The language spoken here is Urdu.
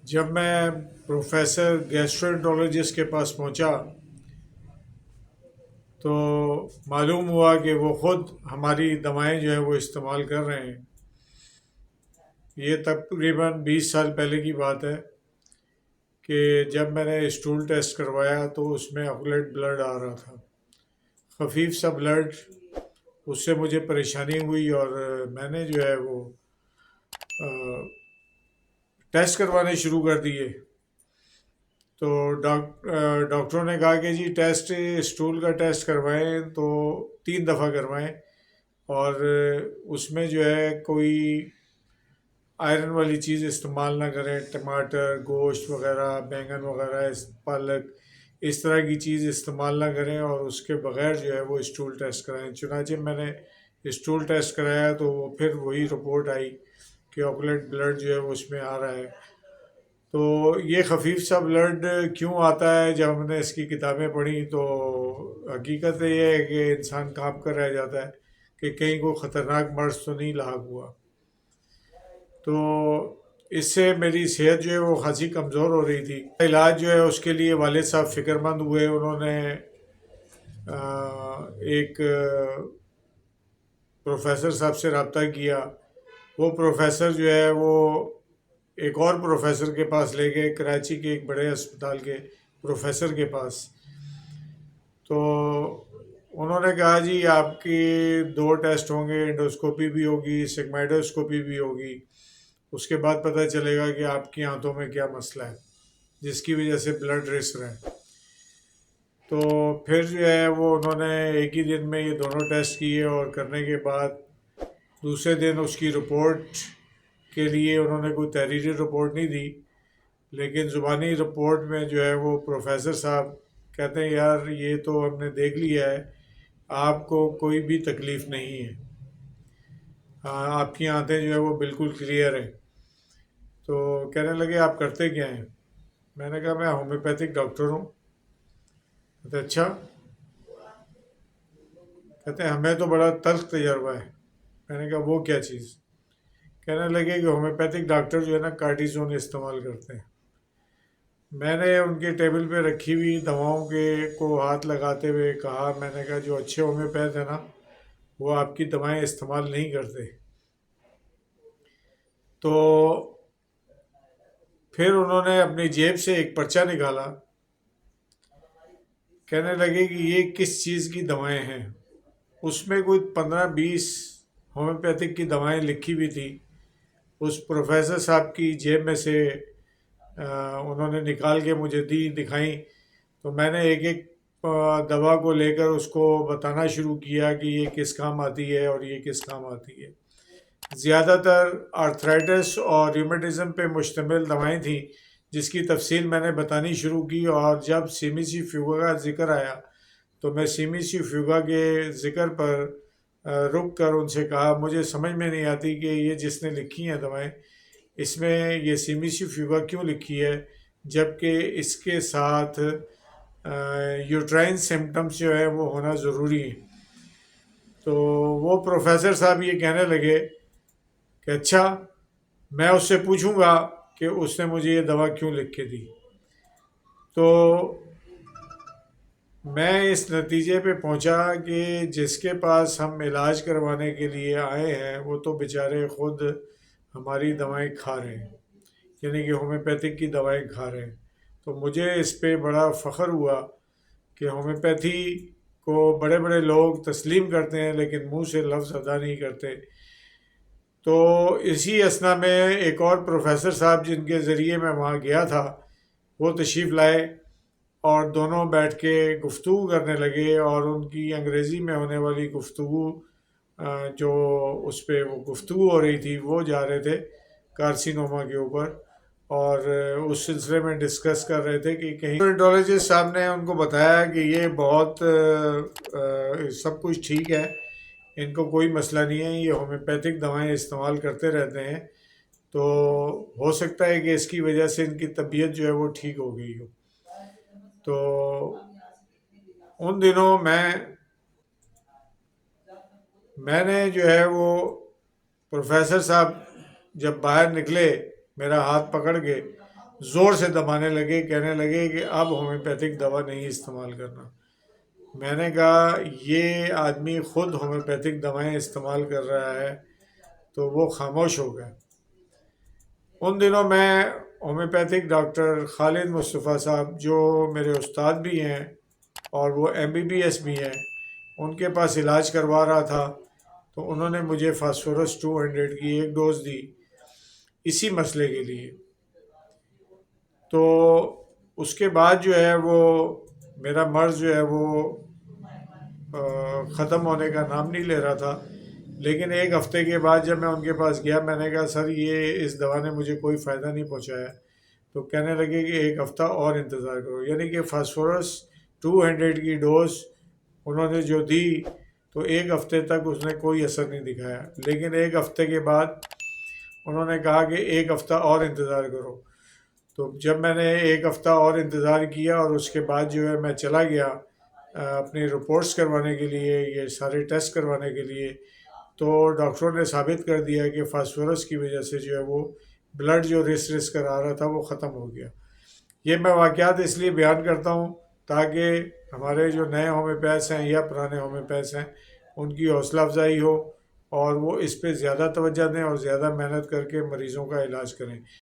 جب میں پروفیسر گیسٹرونٹولوجسٹ کے پاس پہنچا تو معلوم ہوا کہ وہ خود ہماری دوائیں جو ہے وہ استعمال کر رہے ہیں۔ یہ تقریباً 20 سال پہلے کی بات ہے کہ جب میں نے اسٹول ٹیسٹ کروایا تو اس میں آکولیٹ بلڈ آ رہا تھا، خفیف سا بلڈ۔ اس سے مجھے پریشانی ہوئی اور میں نے جو ہے وہ ٹیسٹ کروانے شروع کر دیے۔ تو ڈاکٹروں نے کہا کہ جی ٹیسٹ اسٹول کا ٹیسٹ کروائیں تو 3 دفعہ کروائیں، اور اس میں جو ہے کوئی آئرن والی چیز استعمال نہ کریں، ٹماٹر، گوشت وغیرہ، بینگن وغیرہ، پالک، اس طرح کی چیز استعمال نہ کریں، اور اس کے بغیر جو ہے وہ اسٹول ٹیسٹ کرائیں۔ چنانچہ میں نے اسٹول ٹیسٹ کرایا تو وہ پھر وہی رپورٹ آئی کہ آکولیٹ بلڈ جو ہے وہ اس میں آ رہا ہے۔ تو یہ خفیف سا بلڈ کیوں آتا ہے؟ جب ہم نے اس کی کتابیں پڑھی تو حقیقت یہ ہے کہ انسان کانپ کر رہ جاتا ہے کہ کہیں کوئی خطرناک مرض تو نہیں لاحق ہوا۔ تو اس سے میری صحت جو ہے وہ خاصی کمزور ہو رہی تھی۔ علاج جو ہے اس کے لیے والد صاحب فکر مند ہوئے، انہوں نے ایک پروفیسر صاحب سے رابطہ کیا۔ وہ پروفیسر جو ہے وہ ایک اور پروفیسر کے پاس لے گئے، کراچی کے ایک بڑے اسپتال کے پروفیسر کے پاس۔ تو انہوں نے کہا جی آپ کی 2 ٹیسٹ ہوں گے، انڈوسکوپی بھی ہوگی، سگمائڈوسکوپی بھی ہوگی، اس کے بعد پتہ چلے گا کہ آپ کی آنتوں میں کیا مسئلہ ہے جس کی وجہ سے بلڈ رس رہا ہے۔ تو پھر جو ہے وہ انہوں نے ایک ہی دن میں یہ دونوں ٹیسٹ کیے، اور کرنے کے بعد دوسرے دن اس کی رپورٹ کے لیے انہوں نے کوئی تحریری رپورٹ نہیں دی، لیکن زبانی رپورٹ میں جو ہے وہ پروفیسر صاحب کہتے ہیں یار یہ تو ہم نے دیکھ لیا ہے، آپ کو کوئی بھی تکلیف نہیں ہے، آپ کی آنتیں جو ہے وہ بالکل کلیئر ہیں۔ تو کہنے لگے آپ کرتے کیا ہیں؟ میں نے کہا میں ہومیوپیتھک ڈاکٹر ہوں۔ کہتے اچھا؟ کہتے ہیں ہمیں تو بڑا تلخ تجربہ ہے۔ میں نے کہا وہ کیا چیز؟ کہنے لگے کہ ہومیوپیتھک ڈاکٹر جو ہے نا کارٹیزون استعمال کرتے ہیں۔ میں نے ان کے ٹیبل پہ رکھی ہوئی دواؤں کے کو ہاتھ لگاتے ہوئے کہا، میں نے کہا جو اچھے ہومیوپیتھ ہیں نا وہ آپ کی دوائیں استعمال نہیں کرتے۔ تو پھر انہوں نے اپنی جیب سے ایک پرچہ نکالا، کہنے لگے کہ یہ کس چیز کی دوائیں ہیں؟ اس میں کوئی 15-20 ہومیوپیتھک کی دوائیں لکھی ہوئی تھی۔ اس پروفیسر صاحب کی جیب میں سے انہوں نے نکال کے مجھے دکھائیں۔ تو میں نے ایک ایک دوا کو لے کر اس کو بتانا شروع کیا کہ یہ کس کام آتی ہے اور یہ کس کام آتی ہے۔ زیادہ تر آرتھرائٹس اور ریومیٹزم پہ مشتمل دوائیں تھیں، جس کی تفصیل میں نے بتانی شروع کی، اور جب سیمیسی فیوگا کا ذکر آیا تو میں سیمیسی فیوگا کے ذکر پر رک کر ان سے کہا مجھے سمجھ میں نہیں آتی کہ یہ جس نے لکھی ہیں دوائیں، اس میں یہ سیمیسی فیوگا کیوں لکھی ہے، جبکہ اس کے ساتھ یوٹرائن سمٹمس جو ہے وہ ہونا ضروری ہے۔ تو وہ پروفیسر صاحب یہ کہنے لگے کہ اچھا میں اس سے پوچھوں گا کہ اس نے مجھے یہ دوا کیوں لکھ کے دی۔ تو میں اس نتیجے پہ پہنچا کہ جس کے پاس ہم علاج کروانے کے لیے آئے ہیں وہ تو بیچارے خود ہماری دوائیں کھا رہے ہیں، یعنی کہ ہومیوپیتھک کی دوائیں کھا رہے ہیں۔ تو مجھے اس پہ بڑا فخر ہوا کہ ہومیوپیتھی کو بڑے بڑے لوگ تسلیم کرتے ہیں لیکن منہ سے لفظ ادا نہیں کرتے۔ تو اسی اثنا میں ایک اور پروفیسر صاحب جن کے ذریعے میں وہاں گیا تھا وہ تشریف لائے، اور دونوں بیٹھ کے گفتگو کرنے لگے، اور ان کی انگریزی میں ہونے والی گفتگو جو اس پہ وہ گفتگو ہو رہی تھی وہ جا رہے تھے کارسینوما کے اوپر، اور اس سلسلے میں ڈسکس کر رہے تھے کہ کہیں ڈرمیٹولوجسٹ صاحب نے ان کو بتایا کہ یہ بہت سب کچھ ٹھیک ہے، ان کو کوئی مسئلہ نہیں ہے، یہ ہومیوپیتھک دوائیں استعمال کرتے رہتے ہیں، تو ہو سکتا ہے کہ اس کی وجہ سے ان کی طبیعت جو ہے وہ ٹھیک ہو گئی ہو۔ تو ان دنوں میں نے جو ہے وہ پروفیسر صاحب جب باہر نکلے میرا ہاتھ پکڑ کے زور سے دبانے لگے، کہنے لگے کہ اب ہومیوپیتھک دوا نہیں استعمال کرنا۔ میں نے کہا یہ آدمی خود ہومیوپیتھک دوائیں استعمال کر رہا ہے تو وہ خاموش ہو گئے۔ ان دنوں میں ہومیوپیتھک ڈاکٹر خالد مصطفیٰ صاحب جو میرے استاد بھی ہیں اور وہ MBBS بھی ہیں، ان کے پاس علاج کروا رہا تھا، تو انہوں نے مجھے فاسفورس 200 کی ایک ڈوز دی اسی مسئلے کے لیے۔ تو اس کے بعد جو ہے وہ میرا مرض جو ہے وہ ختم ہونے کا نام نہیں لے رہا تھا، لیکن ایک ہفتے کے بعد جب میں ان کے پاس گیا، میں نے کہا سر یہ اس دوا نے مجھے کوئی فائدہ نہیں پہنچایا، تو کہنے لگے کہ ایک ہفتہ اور انتظار کرو، یعنی کہ فاسفورس 200 کی ڈوز انہوں نے جو دی تو ایک ہفتے تک اس نے کوئی اثر نہیں دکھایا، لیکن ایک ہفتے کے بعد انہوں نے کہا کہ ایک ہفتہ اور انتظار کرو۔ تو جب میں نے ایک ہفتہ اور انتظار کیا اور اس کے بعد جو ہے میں چلا گیا اپنی رپورٹس کروانے کے لیے، یہ سارے ٹیسٹ کروانے کے لیے، تو ڈاکٹروں نے ثابت کر دیا کہ فاسفورس کی وجہ سے جو ہے وہ بلڈ جو رس کر آ رہا تھا وہ ختم ہو گیا۔ یہ میں واقعات اس لیے بیان کرتا ہوں تاکہ ہمارے جو نئے ہومیوپیتھس ہیں یا پرانے ہومیوپیتھس ہیں ان کی حوصلہ افزائی ہو اور وہ اس پہ زیادہ توجہ دیں اور زیادہ محنت کر کے مریضوں کا علاج کریں۔